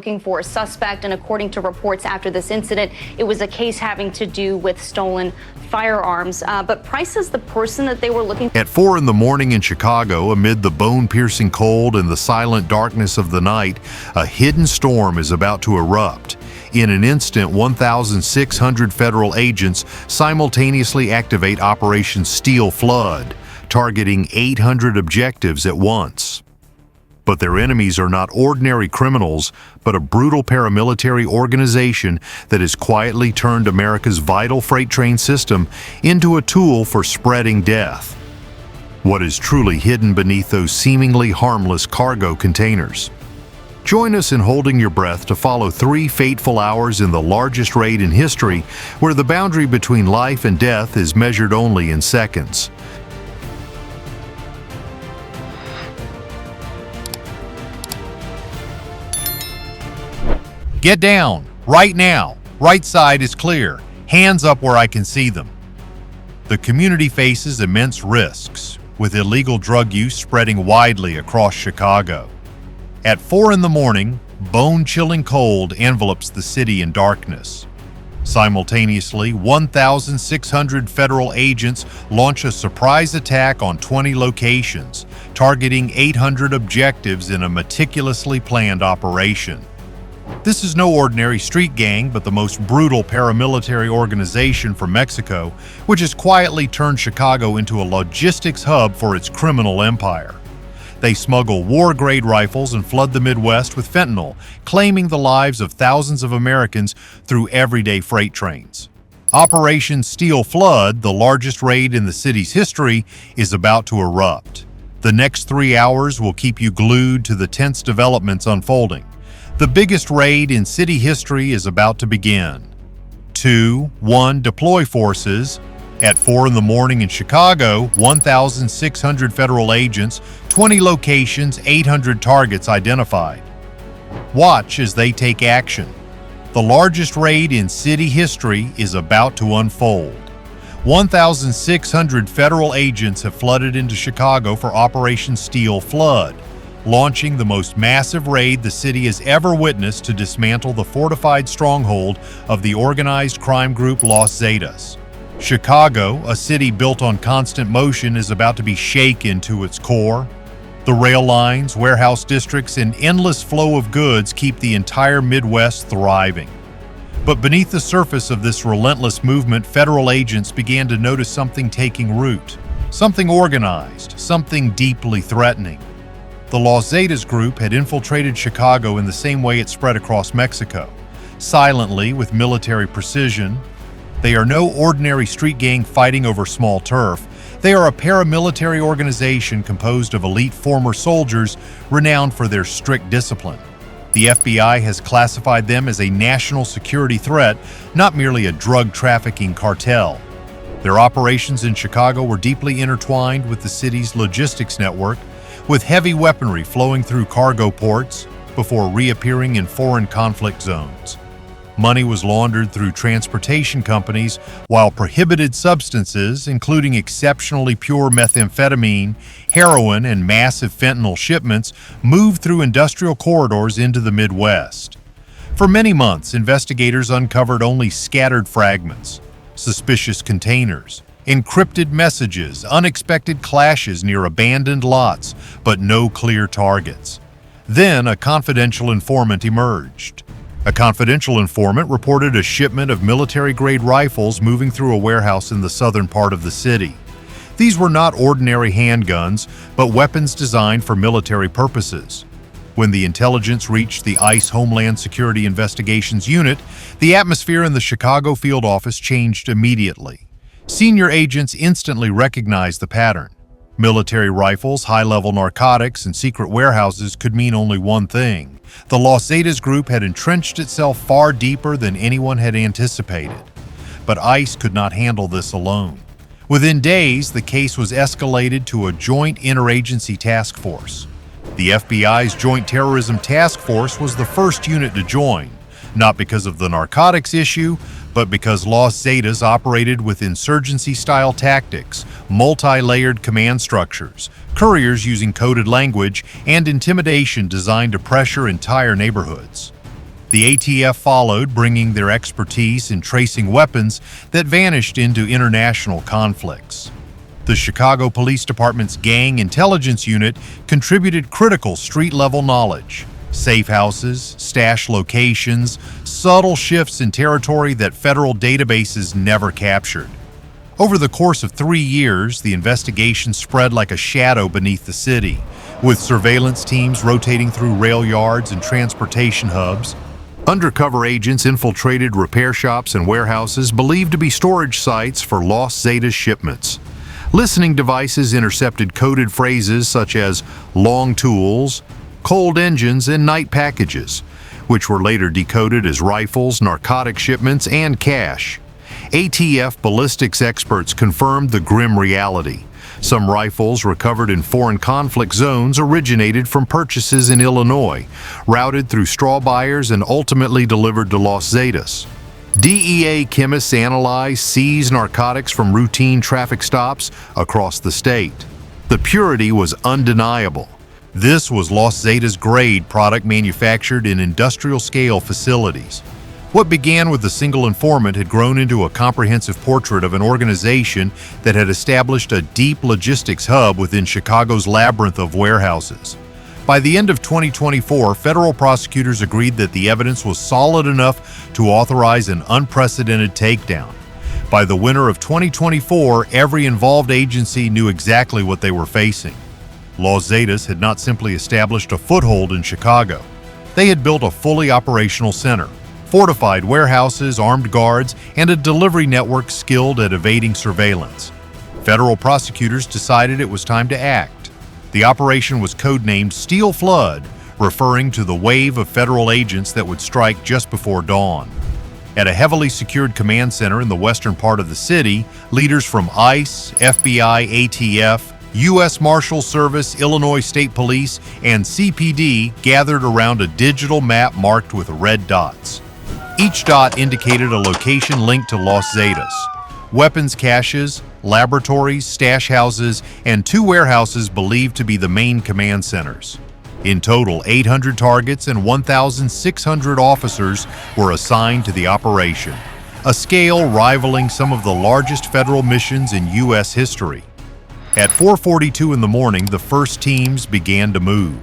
looking for a suspect, and according to reports after this incident, it was a case having to do with stolen firearms. But Price says the person that they were looking for... At 4 in the morning in Chicago, amid the bone-piercing cold and the silent darkness of the night, a hidden storm is about to erupt. In an instant, 1,600 federal agents simultaneously activate Operation Steel Flood, targeting 800 objectives at once. But their enemies are not ordinary criminals, but a brutal paramilitary organization that has quietly turned America's vital freight train system into a tool for spreading death. What is truly hidden beneath those seemingly harmless cargo containers? Join us in holding your breath to follow 3 fateful hours in the largest raid in history, where the boundary between life and death is measured only in seconds. Get down, right now. Right side is clear. Hands up where I can see them. The community faces immense risks, with illegal drug use spreading widely across Chicago. At 4 in the morning, bone-chilling cold envelops the city in darkness. Simultaneously, 1,600 federal agents launch a surprise attack on 20 locations, targeting 800 objectives in a meticulously planned operation. This is no ordinary street gang, but the most brutal paramilitary organization from Mexico, which has quietly turned Chicago into a logistics hub for its criminal empire. They smuggle war-grade rifles and flood the Midwest with fentanyl, claiming the lives of thousands of Americans through everyday freight trains. Operation Steel Flood, the largest raid in the city's history, is about to erupt. The next 3 hours will keep you glued to the tense developments unfolding. The biggest raid in city history is about to begin. 2, 1, deploy forces. At 4 in the morning in Chicago, 1,600 federal agents, 20 locations, 800 targets identified. Watch as they take action. The largest raid in city history is about to unfold. 1,600 federal agents have flooded into Chicago for Operation Steel Flood, launching the most massive raid the city has ever witnessed to dismantle the fortified stronghold of the organized crime group Los Zetas. Chicago, a city built on constant motion, is about to be shaken to its core. The rail lines, warehouse districts, and endless flow of goods keep the entire Midwest thriving. But beneath the surface of this relentless movement, federal agents began to notice something taking root. Something organized, something deeply threatening. The Los Zetas group had infiltrated Chicago in the same way it spread across Mexico, silently with military precision. They are no ordinary street gang fighting over small turf. They are a paramilitary organization composed of elite former soldiers renowned for their strict discipline. The FBI has classified them as a national security threat, not merely a drug trafficking cartel. Their operations in Chicago were deeply intertwined with the city's logistics network, with heavy weaponry flowing through cargo ports before reappearing in foreign conflict zones. Money was laundered through transportation companies, while prohibited substances, including exceptionally pure methamphetamine, heroin, and massive fentanyl shipments, moved through industrial corridors into the Midwest. For many months, investigators uncovered only scattered fragments, suspicious containers, encrypted messages, unexpected clashes near abandoned lots, but no clear targets. Then a confidential informant emerged. A confidential informant reported a shipment of military-grade rifles moving through a warehouse in the southern part of the city. These were not ordinary handguns, but weapons designed for military purposes. When the intelligence reached the ICE Homeland Security Investigations Unit, the atmosphere in the Chicago field office changed immediately. Senior agents instantly recognized the pattern. Military rifles, high-level narcotics, and secret warehouses could mean only one thing. The Los Zetas group had entrenched itself far deeper than anyone had anticipated. But ICE could not handle this alone. Within days, the case was escalated to a joint interagency task force. The FBI's Joint Terrorism Task Force was the first unit to join, not because of the narcotics issue, but because Los Zetas operated with insurgency-style tactics, multi-layered command structures, couriers using coded language, and intimidation designed to pressure entire neighborhoods. The ATF followed, bringing their expertise in tracing weapons that vanished into international conflicts. The Chicago Police Department's Gang Intelligence Unit contributed critical street-level knowledge, safe houses, stash locations, subtle shifts in territory that federal databases never captured. Over the course of 3 years, the investigation spread like a shadow beneath the city, with surveillance teams rotating through rail yards and transportation hubs. Undercover agents infiltrated repair shops and warehouses believed to be storage sites for lost Zeta shipments. Listening devices intercepted coded phrases such as long tools, cold engines, and night packages, which were later decoded as rifles, narcotic shipments, and cash. ATF ballistics experts confirmed the grim reality. Some rifles recovered in foreign conflict zones originated from purchases in Illinois, routed through straw buyers, and ultimately delivered to Los Zetas. DEA chemists analyzed seized narcotics from routine traffic stops across the state. The purity was undeniable. This was Los Zetas grade product manufactured in industrial-scale facilities. What began with a single informant had grown into a comprehensive portrait of an organization that had established a deep logistics hub within Chicago's labyrinth of warehouses. By the end of 2024, federal prosecutors agreed that the evidence was solid enough to authorize an unprecedented takedown. By the winter of 2024, every involved agency knew exactly what they were facing. Los Zetas had not simply established a foothold in Chicago. They had built a fully operational center, fortified warehouses, armed guards, and a delivery network skilled at evading surveillance. Federal prosecutors decided it was time to act. The operation was codenamed Steel Flood, referring to the wave of federal agents that would strike just before dawn. At a heavily secured command center in the western part of the city, leaders from ICE, FBI, ATF, U.S. Marshal Service, Illinois State Police, and CPD gathered around a digital map marked with red dots. Each dot indicated a location linked to Los Zetas. Weapons caches, laboratories, stash houses, and 2 warehouses believed to be the main command centers. In total, 800 targets and 1,600 officers were assigned to the operation, a scale rivaling some of the largest federal missions in U.S. history. At 4:42 in the morning, the first teams began to move.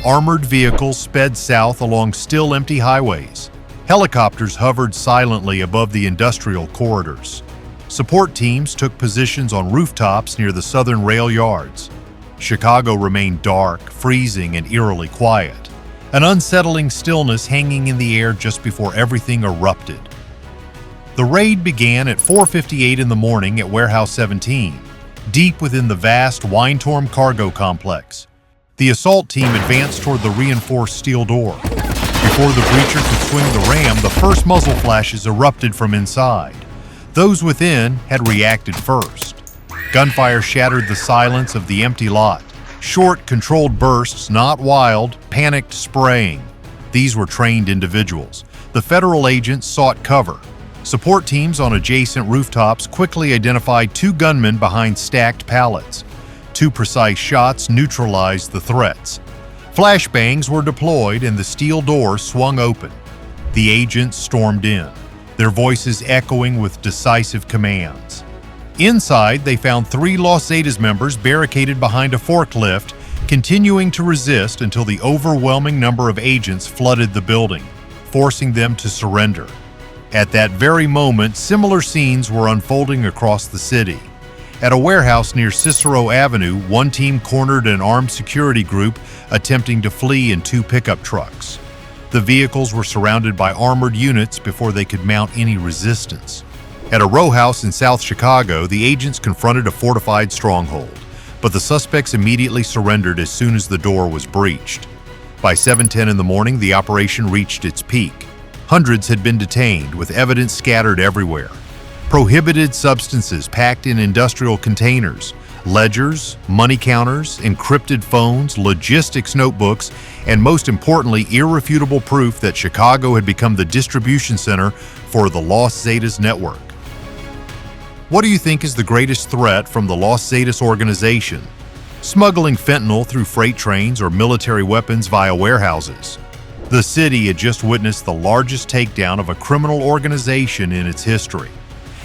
Armored vehicles sped south along still empty highways. Helicopters hovered silently above the industrial corridors. Support teams took positions on rooftops near the southern rail yards. Chicago remained dark, freezing, and eerily quiet, an unsettling stillness hanging in the air just before everything erupted. The raid began at 4:58 in the morning at Warehouse 17, deep within the vast Weinturm cargo complex. The assault team advanced toward the reinforced steel door. Before the breacher could swing the ram, the first muzzle flashes erupted from inside. Those within had reacted first. Gunfire shattered the silence of the empty lot. Short, controlled bursts, not wild, panicked spraying. These were trained individuals. The federal agents sought cover. Support teams on adjacent rooftops quickly identified 2 gunmen behind stacked pallets. 2 precise shots neutralized the threats. Flashbangs were deployed and the steel door swung open. The agents stormed in, their voices echoing with decisive commands. Inside, they found 3 Los Zetas members barricaded behind a forklift, continuing to resist until the overwhelming number of agents flooded the building, forcing them to surrender. At that very moment, similar scenes were unfolding across the city. At a warehouse near Cicero Avenue, one team cornered an armed security group attempting to flee in 2 pickup trucks. The vehicles were surrounded by armored units before they could mount any resistance. At a row house in South Chicago, the agents confronted a fortified stronghold, but the suspects immediately surrendered as soon as the door was breached. By 7:10 in the morning, the operation reached its peak. Hundreds had been detained, with evidence scattered everywhere. Prohibited substances packed in industrial containers, ledgers, money counters, encrypted phones, logistics notebooks, and most importantly, irrefutable proof that Chicago had become the distribution center for the Los Zetas network. What do you think is the greatest threat from the Los Zetas organization? Smuggling fentanyl through freight trains or military weapons via warehouses? The city had just witnessed the largest takedown of a criminal organization in its history.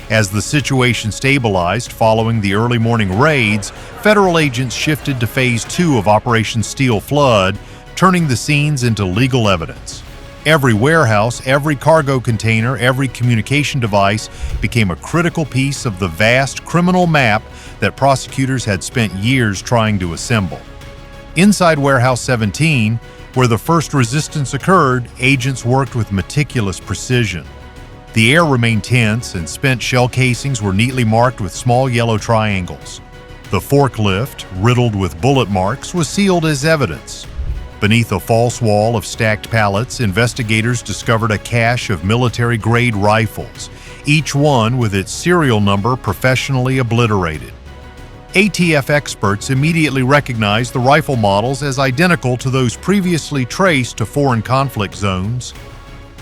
As the situation stabilized following the early morning raids, federal agents shifted to Phase 2 of Operation Steel Flood, turning the scenes into legal evidence. Every warehouse, every cargo container, every communication device became a critical piece of the vast criminal map that prosecutors had spent years trying to assemble. Inside Warehouse 17, where the first resistance occurred, agents worked with meticulous precision. The air remained tense, and spent shell casings were neatly marked with small yellow triangles. The forklift, riddled with bullet marks, was sealed as evidence. Beneath a false wall of stacked pallets, investigators discovered a cache of military-grade rifles, each one with its serial number professionally obliterated. ATF experts immediately recognized the rifle models as identical to those previously traced to foreign conflict zones.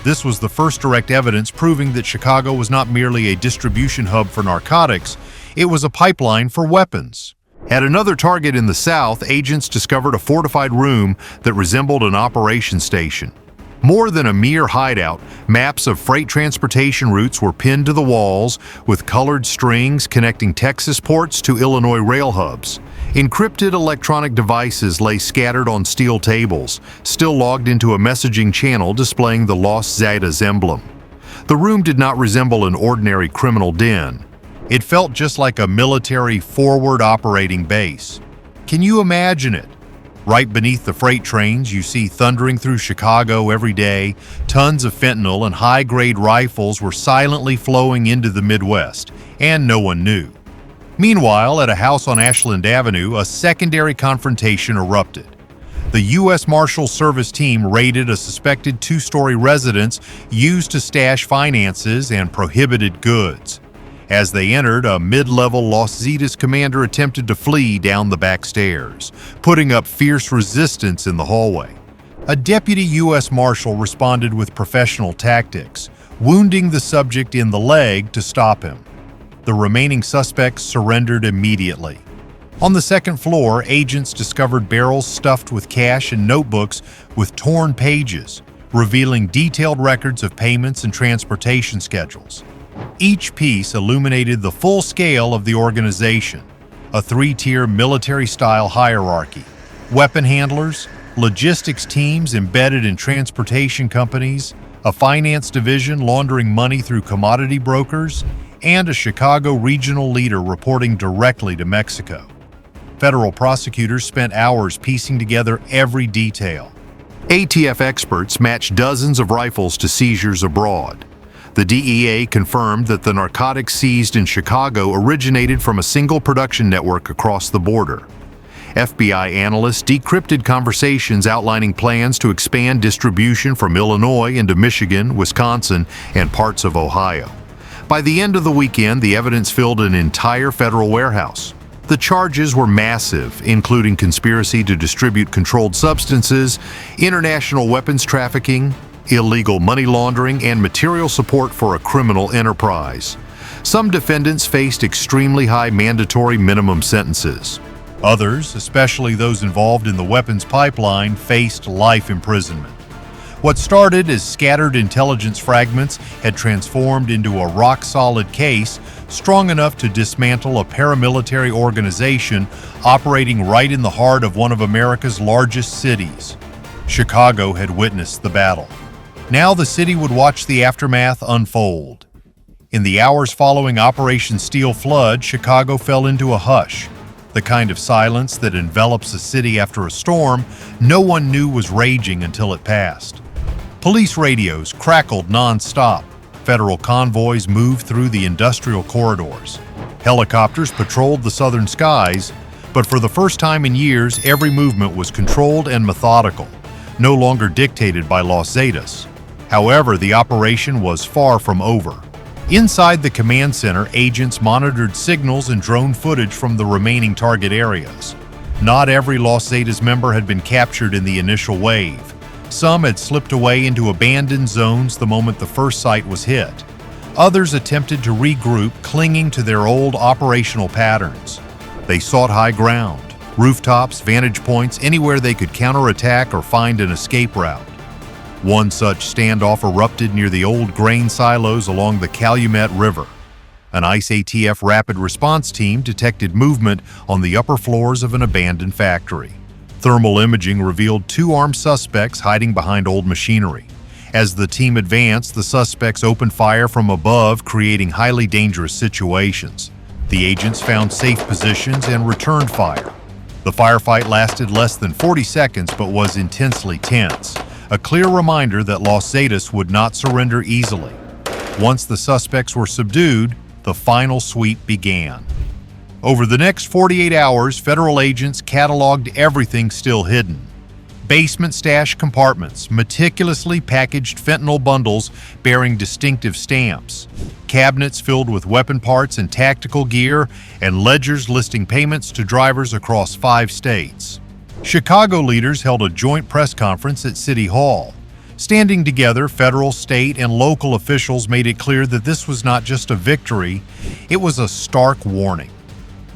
This was the first direct evidence proving that Chicago was not merely a distribution hub for narcotics, it was a pipeline for weapons. At another target in the south, agents discovered a fortified room that resembled an operations station. More than a mere hideout, maps of freight transportation routes were pinned to the walls, with colored strings connecting Texas ports to Illinois rail hubs. Encrypted electronic devices lay scattered on steel tables, still logged into a messaging channel displaying the Los Zetas emblem. The room did not resemble an ordinary criminal den. It felt just like a military forward operating base. Can you imagine it? Right beneath the freight trains you see thundering through Chicago every day, tons of fentanyl and high-grade rifles were silently flowing into the Midwest, and no one knew. Meanwhile, at a house on Ashland Avenue, a secondary confrontation erupted. The U.S. Marshal Service team raided a suspected two-story residence used to stash finances and prohibited goods. As they entered, a mid-level Los Zetas commander attempted to flee down the back stairs, putting up fierce resistance in the hallway. A deputy U.S. Marshal responded with professional tactics, wounding the subject in the leg to stop him. The remaining suspects surrendered immediately. On the second floor, agents discovered barrels stuffed with cash and notebooks with torn pages, revealing detailed records of payments and transportation schedules. Each piece illuminated the full scale of the organization, a three-tier military-style hierarchy: weapon handlers, logistics teams embedded in transportation companies, a finance division laundering money through commodity brokers, and a Chicago regional leader reporting directly to Mexico. Federal prosecutors spent hours piecing together every detail. ATF experts matched dozens of rifles to seizures abroad. The DEA confirmed that the narcotics seized in Chicago originated from a single production network across the border. FBI analysts decrypted conversations outlining plans to expand distribution from Illinois into Michigan, Wisconsin, and parts of Ohio. By the end of the weekend, the evidence filled an entire federal warehouse. The charges were massive, including conspiracy to distribute controlled substances, international weapons trafficking, illegal money laundering, and material support for a criminal enterprise. Some defendants faced extremely high mandatory minimum sentences. Others, especially those involved in the weapons pipeline, faced life imprisonment. What started as scattered intelligence fragments had transformed into a rock-solid case strong enough to dismantle a paramilitary organization operating right in the heart of one of America's largest cities. Chicago had witnessed the battle. Now the city would watch the aftermath unfold. In the hours following Operation Steel Flood, Chicago fell into a hush, the kind of silence that envelops a city after a storm no one knew was raging until it passed. Police radios crackled non-stop. Federal convoys moved through the industrial corridors. Helicopters patrolled the southern skies, but for the first time in years, every movement was controlled and methodical, no longer dictated by Los Zetas. However, the operation was far from over. Inside the command center, agents monitored signals and drone footage from the remaining target areas. Not every Los Zetas member had been captured in the initial wave. Some had slipped away into abandoned zones the moment the first site was hit. Others attempted to regroup, clinging to their old operational patterns. They sought high ground, rooftops, vantage points, anywhere they could counterattack or find an escape route. One such standoff erupted near the old grain silos along the Calumet River. An ICE ATF rapid response team detected movement on the upper floors of an abandoned factory. Thermal imaging revealed two armed suspects hiding behind old machinery. As the team advanced, the suspects opened fire from above, creating highly dangerous situations. The agents found safe positions and returned fire. The firefight lasted less than 40 seconds but was intensely tense, a clear reminder that Los Zetas would not surrender easily. Once the suspects were subdued, the final sweep began. Over the next 48 hours, federal agents cataloged everything still hidden. Basement stash compartments, meticulously packaged fentanyl bundles bearing distinctive stamps, cabinets filled with weapon parts and tactical gear, and ledgers listing payments to drivers across 5 states. Chicago leaders held a joint press conference at City Hall. Standing together, federal, state, and local officials made it clear that this was not just a victory, it was a stark warning.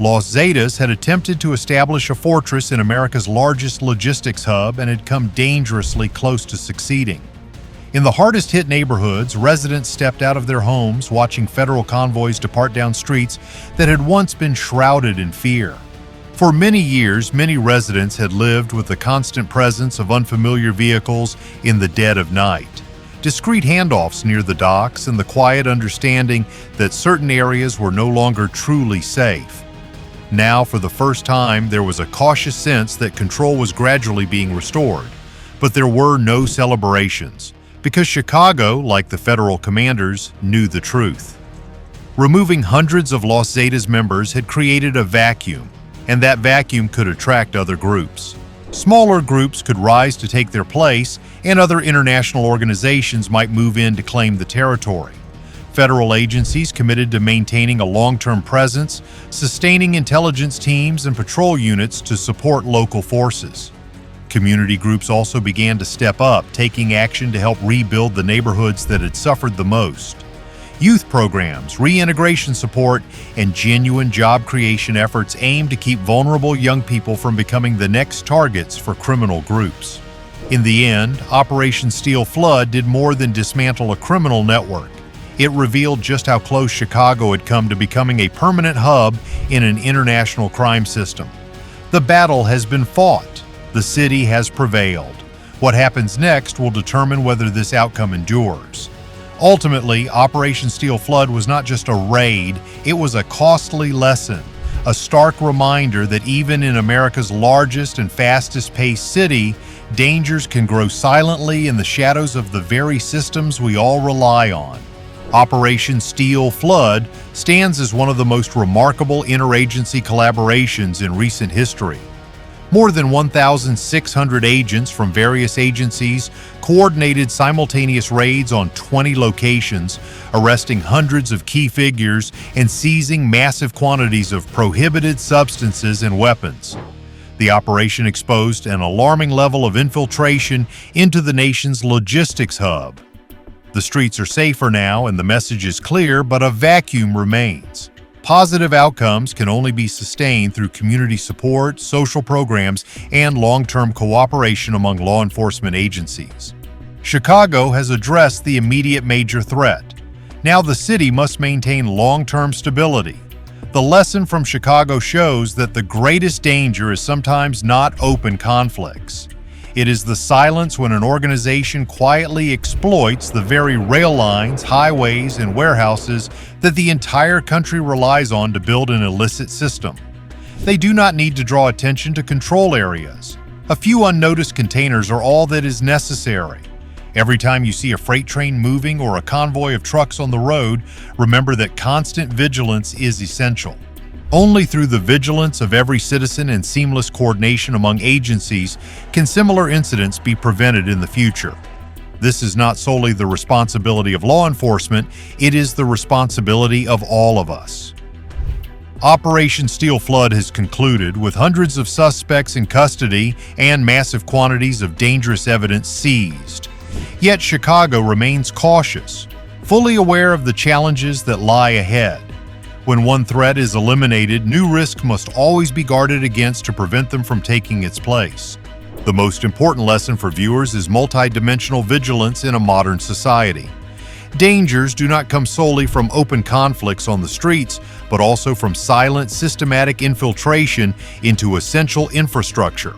Los Zetas had attempted to establish a fortress in America's largest logistics hub and had come dangerously close to succeeding. In the hardest-hit neighborhoods, residents stepped out of their homes, watching federal convoys depart down streets that had once been shrouded in fear. For many years, many residents had lived with the constant presence of unfamiliar vehicles in the dead of night, discreet handoffs near the docks, and the quiet understanding that certain areas were no longer truly safe. Now, for the first time, there was a cautious sense that control was gradually being restored. But there were no celebrations, because Chicago, like the federal commanders, knew the truth. Removing hundreds of Los Zetas members had created a vacuum, and that vacuum could attract other groups. Smaller groups could rise to take their place, and other international organizations might move in to claim the territory. Federal agencies committed to maintaining a long-term presence, sustaining intelligence teams and patrol units to support local forces. Community groups also began to step up, taking action to help rebuild the neighborhoods that had suffered the most. Youth programs, reintegration support, and genuine job creation efforts aimed to keep vulnerable young people from becoming the next targets for criminal groups. In the end, Operation Steel Flood did more than dismantle a criminal network. It revealed just how close Chicago had come to becoming a permanent hub in an international crime system. The battle has been fought. The city has prevailed. What happens next will determine whether this outcome endures. Ultimately, Operation Steel Flood was not just a raid, it was a costly lesson, a stark reminder that even in America's largest and fastest-paced city, dangers can grow silently in the shadows of the very systems we all rely on. Operation Steel Flood stands as one of the most remarkable interagency collaborations in recent history. More than 1,600 agents from various agencies coordinated simultaneous raids on 20 locations, arresting hundreds of key figures and seizing massive quantities of prohibited substances and weapons. The operation exposed an alarming level of infiltration into the nation's logistics hub. The streets are safer now and the message is clear, but a vacuum remains. Positive outcomes can only be sustained through community support, social programs, and long-term cooperation among law enforcement agencies. Chicago has addressed the immediate major threat. Now the city must maintain long-term stability. The lesson from Chicago shows that the greatest danger is sometimes not open conflicts. It is the silence when an organization quietly exploits the very rail lines, highways, and warehouses that the entire country relies on to build an illicit system. They do not need to draw attention to control areas. A few unnoticed containers are all that is necessary. Every time you see a freight train moving or a convoy of trucks on the road, remember that constant vigilance is essential. Only through the vigilance of every citizen and seamless coordination among agencies can similar incidents be prevented in the future. This is not solely the responsibility of law enforcement, it is the responsibility of all of us. Operation Steel Flood has concluded with hundreds of suspects in custody and massive quantities of dangerous evidence seized. Yet Chicago remains cautious, fully aware of the challenges that lie ahead. When one threat is eliminated, new risk must always be guarded against to prevent them from taking its place. The most important lesson for viewers is multidimensional vigilance in a modern society. Dangers do not come solely from open conflicts on the streets, but also from silent, systematic infiltration into essential infrastructure,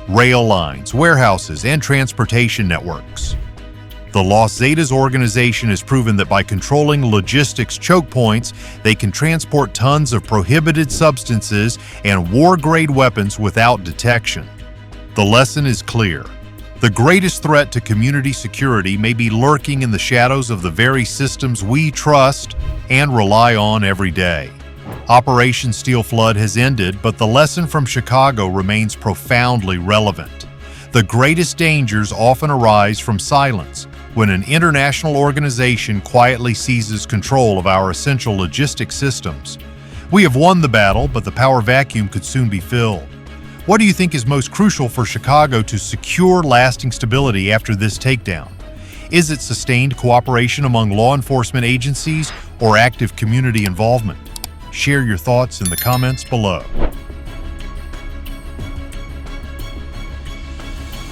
rail lines, warehouses, and transportation networks. The Los Zetas organization has proven that by controlling logistics choke points, they can transport tons of prohibited substances and war-grade weapons without detection. The lesson is clear. The greatest threat to community security may be lurking in the shadows of the very systems we trust and rely on every day. Operation Steel Flood has ended, but the lesson from Chicago remains profoundly relevant. The greatest dangers often arise from silence, when an international organization quietly seizes control of our essential logistics systems. We have won the battle, but the power vacuum could soon be filled. What do you think is most crucial for Chicago to secure lasting stability after this takedown? Is it sustained cooperation among law enforcement agencies or active community involvement? Share your thoughts in the comments below.